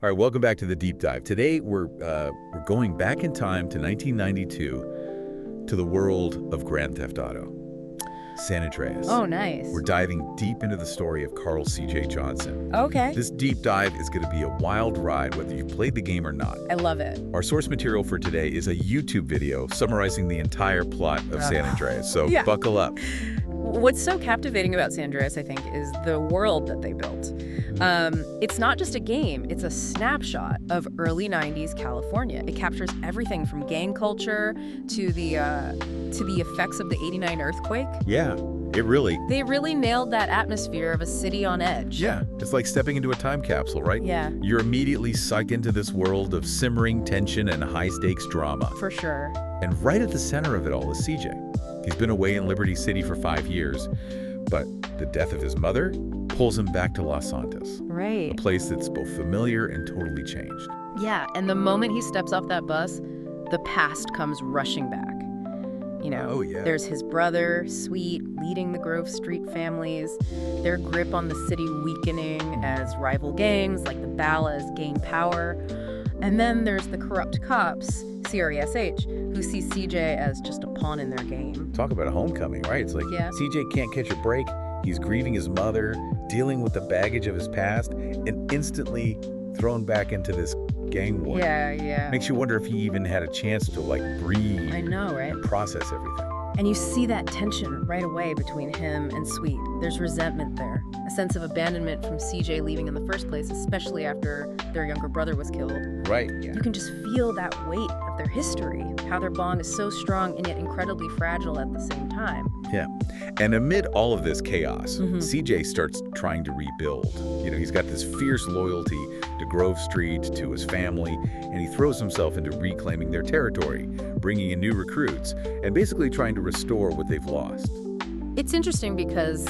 All right, welcome back to the deep dive. Today we're going back in time to 1992 to the world of Grand Theft Auto, San Andreas. Oh, nice. We're diving deep into the story of Carl C.J. Johnson. Okay. This deep dive is going to be a wild ride, whether you've played the game or not. I love it. Our source material for today is a YouTube video summarizing the entire plot of San Andreas, so Yeah. buckle up. What's so captivating about San Andreas, I think, is the world that they built. It's not just a game, it's a snapshot of early 90s California. It captures everything from gang culture to the effects of the '89 earthquake. Yeah, it really... They really nailed that atmosphere of a city on edge. Yeah, it's like stepping into a time capsule, right? Yeah. You're immediately sucked into this world of simmering tension and high-stakes drama. For sure. And right at the center of it all is CJ. He's been away in Liberty City for 5 years, but the death of his mother pulls him back to Los Santos, Right. a place that's both familiar and totally changed. Yeah, and the moment he steps off that bus, the past comes rushing back. You know, Oh, yeah. There's his brother, Sweet, leading the Grove Street families, their grip on the city weakening as rival gangs like the Ballas gain power. And then there's the corrupt cops, CRESH, who see CJ as just a pawn in their game. Talk about a homecoming, right? It's like Yeah. CJ can't catch a break. He's grieving his mother, dealing with the baggage of his past, and instantly thrown back into this gang war. Yeah. Makes you wonder if he even had a chance to, like, breathe I know, right? and process everything. And you see that tension right away between him and Sweet. There's resentment there, a sense of abandonment from CJ leaving in the first place, especially after their younger brother was killed. Right, yeah. You can just feel that weight of their history, how their bond is so strong and yet incredibly fragile at the same time. Yeah. And amid all of this chaos, Mhm. CJ starts trying to rebuild. You know, he's got this fierce loyalty to Grove Street, to his family, and he throws himself into reclaiming their territory, bringing in new recruits, and basically trying to restore what they've lost. It's interesting because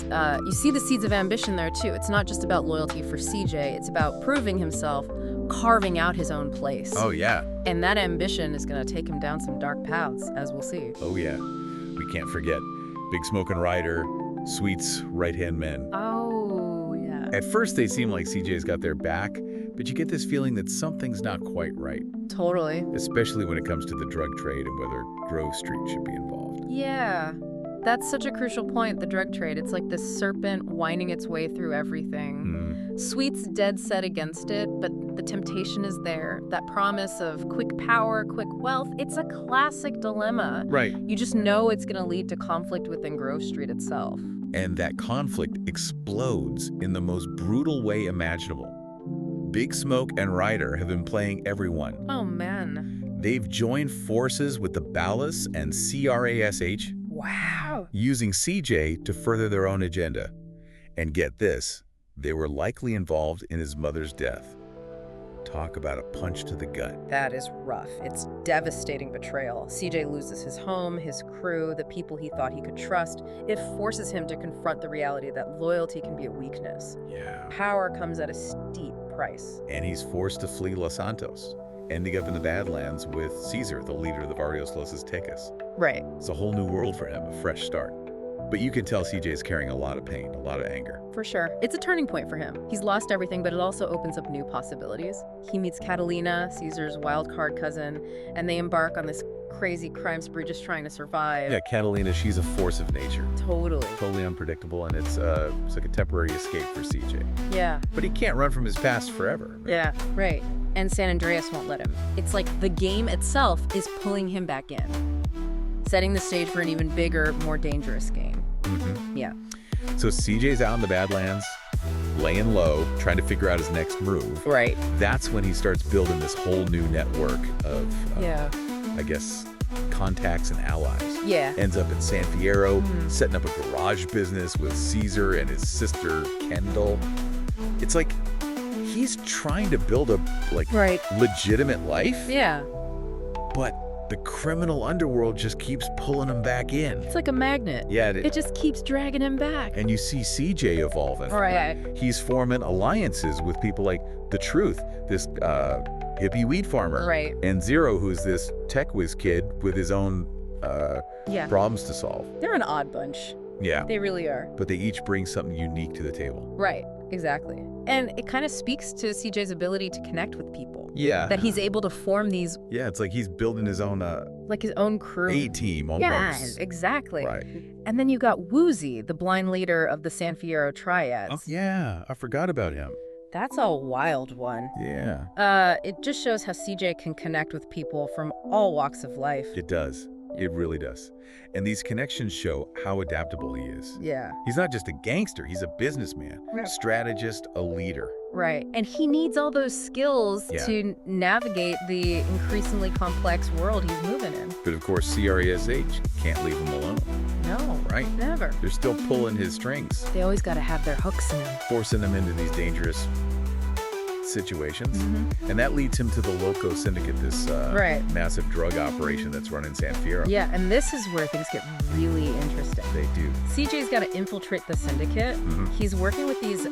you see the seeds of ambition there too. It's not just about loyalty for CJ, it's about proving himself, carving out his own place. Oh, yeah. And that ambition is going to take him down some dark paths, as we'll see. Oh, yeah. We can't forget Big Smoke and Ryder, Sweet's right-hand men. Oh, yeah. At first, they seem like CJ's got their back, but you get this feeling that something's not quite right, Totally. especially when it comes to the drug trade and whether Grove Street should be involved. Yeah. That's such a crucial point, the drug trade. It's like this serpent winding its way through everything. Sweet's dead set against it, but the temptation is there. That promise of quick power, quick wealth, it's a classic dilemma. Right. You just know it's going to lead to conflict within Grove Street itself. And that conflict explodes in the most brutal way imaginable. Big Smoke and Ryder have been playing everyone. Oh, man. They've joined forces with the Ballas and CRASH, Wow. using CJ to further their own agenda. And get this, they were likely involved in his mother's death. Talk about a punch to the gut. That is rough. It's devastating betrayal. CJ loses his home, his crew, the people he thought he could trust. It forces him to confront the reality that loyalty can be a weakness. Yeah. Power comes at a steep price. And he's forced to flee Los Santos, ending up in the Badlands with Caesar, the leader of the Barrios Los Aztecas. Right. It's a whole new world for him, a fresh start. But you can tell CJ's carrying a lot of pain, a lot of anger. For sure. It's a turning point for him. He's lost everything, but it also opens up new possibilities. He meets Catalina, Caesar's wild card cousin, and they embark on this crazy crime spree just trying to survive. Yeah, Catalina, she's a force of nature. Totally. Totally unpredictable, and it's like a temporary escape for CJ. Yeah. But he can't run from his past forever. Yeah. Right. And San Andreas won't let him. It's like the game itself is pulling him back in, setting the stage for an even bigger, more dangerous game. Yeah. So CJ's out in the Badlands, laying low, trying to figure out his next move. Right. That's when he starts building this whole new network of, I guess, contacts and allies. Yeah. Ends up in San Fierro, setting up a garage business with Caesar and his sister, Kendall. It's like he's trying to build a, Right. legitimate life, Yeah. but the criminal underworld just keeps pulling him back in. It's like a magnet. Yeah, It just keeps dragging him back. and you see CJ evolving. Right. He's forming alliances with people like The Truth, this hippie weed farmer. Right. And Zero, who's this tech whiz kid with his own Yeah. problems to solve. They're an odd bunch. Yeah. They really are. But they each bring something unique to the table. Right. exactly. And it kind of speaks to CJ's ability to connect with people. Yeah. That he's able to form these, Yeah, it's like he's building his own like his own crew. A-team almost. Yeah, exactly. Right. And then you got Woozy, the blind leader of the San Fierro Triads. Oh, yeah, I forgot about him. That's a wild one. Yeah. It just shows how CJ can connect with people from all walks of life. It does. It really does. And these connections show how adaptable he is. Yeah. He's not just a gangster, he's a businessman, Right. strategist, a leader. Right. And he needs all those skills Yeah. to navigate the increasingly complex world he's moving in. But of course, CRASH can't leave him alone, No. right? Never. They're still pulling his strings, They always got to have their hooks in him. forcing him into these dangerous situations. Mm-hmm. And that leads him to the Loco Syndicate, this Right. massive drug operation that's run in San Fierro. Yeah, and this is where things get really interesting. They do. CJ's got to infiltrate the syndicate. Mhm. He's working with these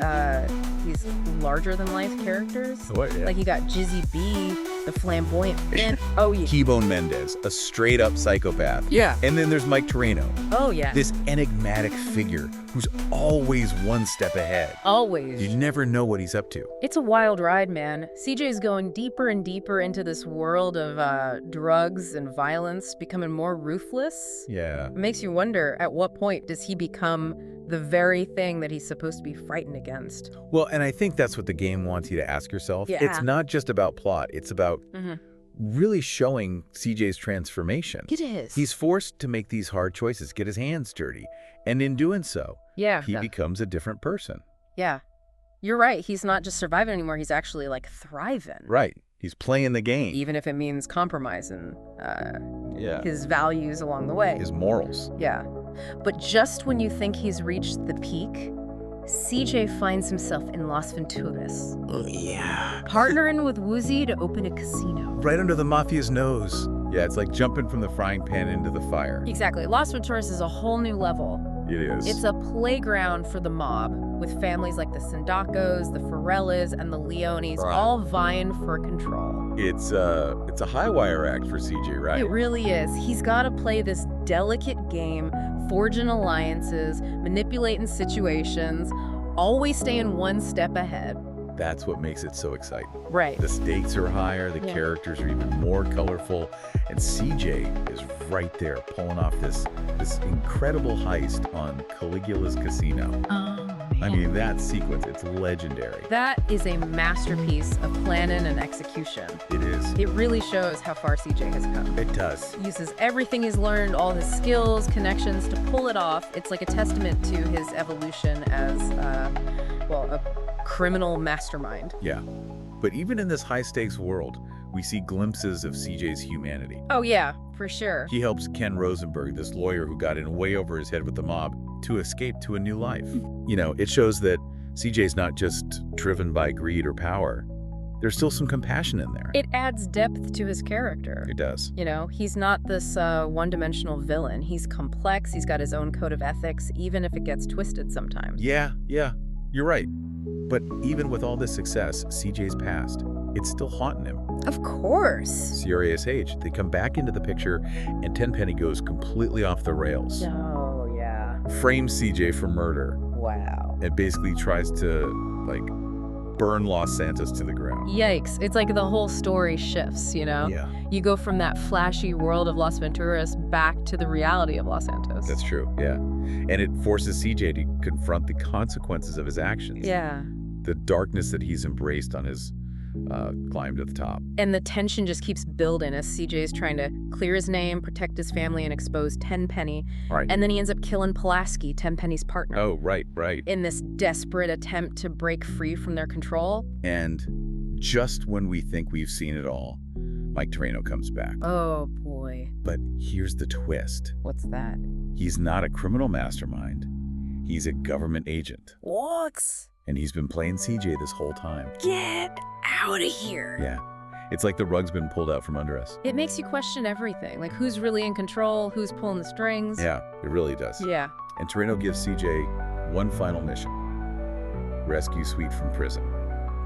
larger-than-life characters. What? Yeah. Like you got Jizzy B, the flamboyant Finn. Oh, yeah. Keybone Mendez, a straight-up psychopath. Yeah. And then there's Mike Toreno, Oh, yeah. this enigmatic figure who's always one step ahead. Always. You never know what he's up to. It's a wild ride, man. CJ's going deeper and deeper into this world of drugs and violence, becoming more ruthless. Yeah. It makes you wonder, at what point does he become the very thing that he's supposed to be frightened against? Well, and I think that's what the game wants you to ask yourself. Yeah. It's not just about plot. It's about Mhm. really showing CJ's transformation. It is. He's forced to make these hard choices, get his hands dirty. And in doing so, Yeah. he becomes a different person. Yeah. You're right. He's not just surviving anymore. He's actually, like, thriving. Right. He's playing the game. Even if it means compromising Yeah. his values along the way. His morals. Yeah. But just when you think he's reached the peak, CJ finds himself in Las Venturas, Yeah. partnering with Woozy to open a casino. Right under the mafia's nose. Yeah, it's like jumping from the frying pan into the fire. Exactly. Las Venturas is a whole new level. It is. It's a playground for the mob, with families like the Sindacos, the Forellas, and the Leones Right. all vying for control. It's a high wire act for CJ, right? It really is. He's got to play this delicate game, forging alliances, manipulating situations, always staying one step ahead. That's what makes it so exciting. Right. The stakes are higher, the Yeah. characters are even more colorful, and CJ is right there pulling off this incredible heist on Caligula's casino. Oh, I mean, that sequence, it's legendary. that is a masterpiece of planning and execution. It is. It really shows how far CJ has come. It does. He uses everything he's learned, all his skills, connections to pull it off. It's like a testament to his evolution as, a criminal mastermind. Yeah. But even in this high-stakes world, we see glimpses of CJ's humanity. Oh, yeah, for sure. He helps Ken Rosenberg, this lawyer who got in way over his head with the mob, to escape to a new life. You know, it shows that CJ's not just driven by greed or power. There's still some compassion in there. It adds depth to his character. It does. You know, he's not this one-dimensional villain. He's complex. He's got his own code of ethics, even if it gets twisted sometimes. Yeah, you're right. But even with all this success, CJ's past, it's still haunting him. Of course. CRASH, they come back into the picture, and Tenpenny goes completely off the rails. Oh, yeah. Frames CJ for murder, Wow. and basically tries to, burn Los Santos to the ground. Yikes. It's like the whole story shifts, you know? Yeah, You go from that flashy world of Las Venturas back to the reality of Los Santos. that's true, yeah. And it forces CJ to confront the consequences of his actions. Yeah. The darkness that he's embraced on his climb to the top. And the tension just keeps building as CJ's trying to clear his name, protect his family, and expose Tenpenny. Right. And then he ends up killing Pulaski, Tenpenny's partner. Oh, right. In this desperate attempt to break free from their control. And just when we think we've seen it all, Mike Toreno comes back. Oh, boy. But here's the twist. What's that? He's not a criminal mastermind. He's a government agent. What? And he's been playing CJ this whole time. Get out of here. Yeah. It's like the rug's been pulled out from under us. It makes you question everything. Like, who's really in control? Who's pulling the strings? Yeah, it really does. Yeah. And Toreno gives CJ one final mission. Rescue Sweet from prison.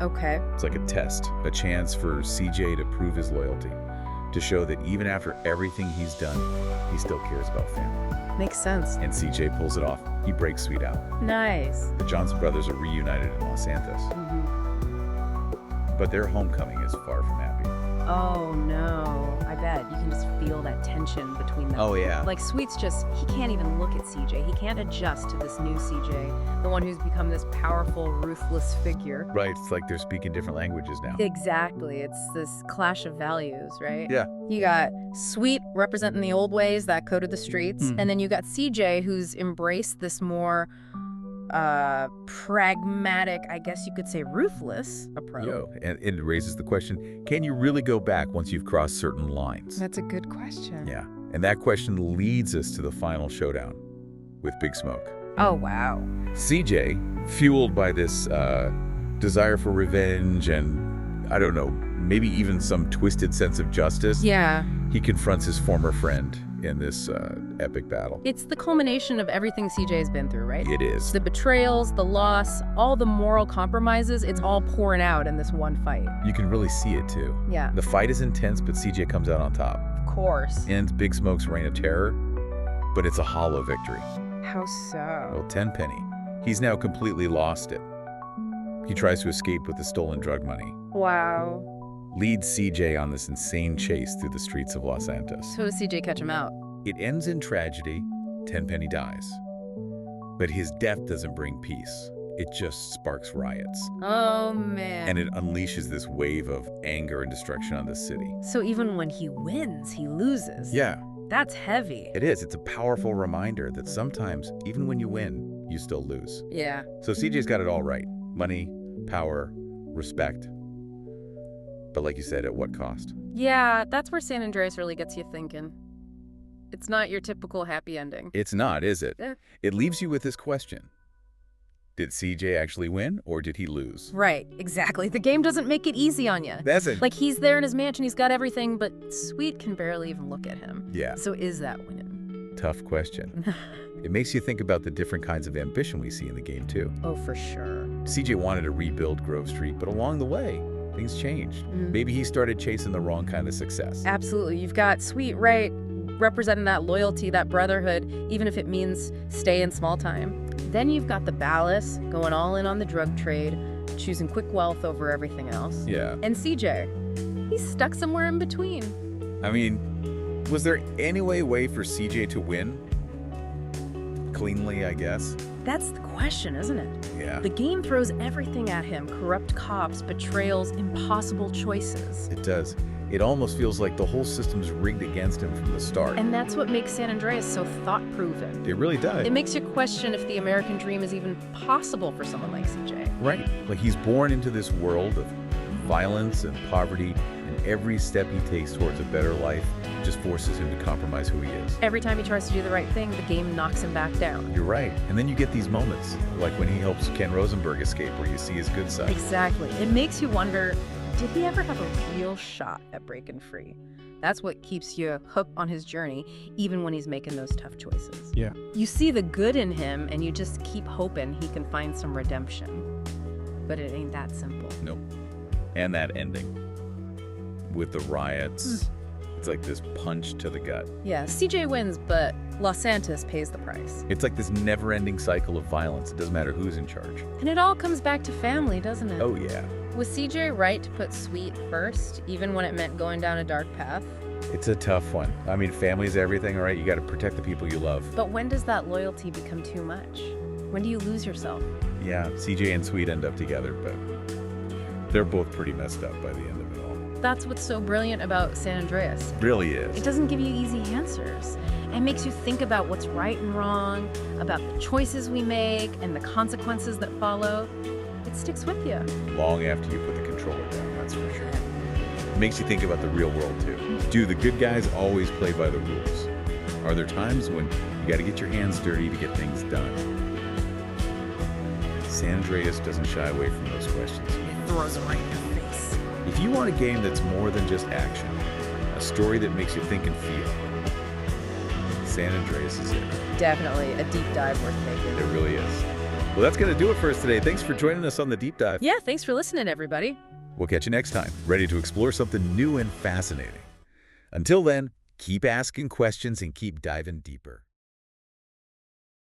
Okay. It's like a test, a chance for CJ to prove his loyalty. to show that even after everything he's done, he still cares about family. Makes sense. And CJ pulls it off. He breaks Sweet out. Nice. The Johnson brothers are reunited in Los Santos. But their homecoming is far from happy. Oh, no. I bet. You can just feel that tension between them. Oh, yeah. Like, Sweet's just, he can't even look at CJ. He can't adjust to this new CJ, the one who's become this powerful, ruthless figure. Right, it's like they're speaking different languages now. Exactly. It's this clash of values, right? Yeah. You got Sweet representing the old ways that coded the streets, and then you got CJ who's embraced this more pragmatic, I guess you could say ruthless approach. And it raises the question, can you really go back once you've crossed certain lines? That's a good question. Yeah, and that question leads us to the final showdown with Big Smoke. Oh, wow. CJ, fueled by this desire for revenge and, I don't know, maybe even some twisted sense of justice, Yeah. he confronts his former friend in this epic battle. It's the culmination of everything CJ's been through, right? It is. The betrayals, the loss, all the moral compromises, it's all pouring out in this one fight. You can really see it, too. Yeah. The fight is intense, but CJ comes out on top. Of course. Ends Big Smoke's reign of terror, but it's a hollow victory. How so? Well, Tenpenny. He's now completely lost it. He tries to escape with the stolen drug money. Wow. Leads CJ on this insane chase through the streets of Los Santos. So does CJ catch him out? It ends in tragedy. Tenpenny dies. But his death doesn't bring peace. It just sparks riots. Oh, man. And it unleashes this wave of anger and destruction on the city. So even when he wins, he loses. Yeah, That's heavy. it is. It's a powerful reminder that sometimes, even when you win, you still lose. Yeah. So CJ's got it all right. Money, power, respect. But like you said, at what cost? Yeah, that's where San Andreas really gets you thinking. It's not your typical happy ending. It's not, is it? Eh. It leaves you with this question. Did CJ actually win, or did he lose? Right, exactly. The game doesn't make it easy on you. That's it. Like, he's there in his mansion, he's got everything, but Sweet can barely even look at him. Yeah, So is that winning? tough question. It makes you think about the different kinds of ambition we see in the game, too. Oh, for sure. CJ wanted to rebuild Grove Street, but along the way, things changed. Maybe he started chasing the wrong kind of success. Absolutely. You've got Sweet, right, representing that loyalty, that brotherhood, even if it means stay in small time. Then you've got the Ballast going all in on the drug trade, choosing quick wealth over everything else. Yeah. And CJ, he's stuck somewhere in between. I mean, was there any way for CJ to win? Cleanly, I guess. That's the question, isn't it? Yeah, The game throws everything at him: corrupt cops, betrayals, impossible choices. it does. It almost feels like the whole system's rigged against him from the start. And that's what makes San Andreas so thought-proven. It really does. It makes you question if the American dream is even possible for someone like CJ. Right. Like he's born into this world of violence and poverty, and every step he takes towards a better life just forces him to compromise who he is. Every time he tries to do the right thing, the game knocks him back down. You're right. And then you get these moments, like when he helps Ken Rosenberg escape, where you see his good side. Exactly. It makes you wonder, did he ever have a real shot at breaking free? That's what keeps you hooked on his journey, even when he's making those tough choices. Yeah. You see the good in him, and you just keep hoping he can find some redemption. But it ain't that simple. Nope. And that ending with the riots. It's like this punch to the gut. Yeah, CJ wins, but Los Santos pays the price. It's like this never-ending cycle of violence. It doesn't matter who's in charge. And it all comes back to family, doesn't it? Oh, yeah. Was CJ right to put Sweet first, even when it meant going down a dark path? It's a tough one. I mean, family's everything, all right? You got to protect the people you love. But when does that loyalty become too much? When do you lose yourself? Yeah, CJ and Sweet end up together, but they're both pretty messed up by the end of it all. That's what's so brilliant about San Andreas. Really It is. doesn't give you easy answers. It makes you think about what's right and wrong, about the choices we make and the consequences that follow. It sticks with you. Long after you put the controller down, that's for sure. It makes you think about the real world, too. Do the good guys always play by the rules? Are there times when you got to get your hands dirty to get things done? San Andreas doesn't shy away from those questions. It throws it right in your face. If you want a game that's more than just action, a story that makes you think and feel, San Andreas is it. Definitely a deep dive worth making. It really is. Well, that's going to do it for us today. Thanks for joining us on the Deep Dive. Yeah, thanks for listening, everybody. We'll catch you next time, ready to explore something new and fascinating. Until then, keep asking questions and keep diving deeper.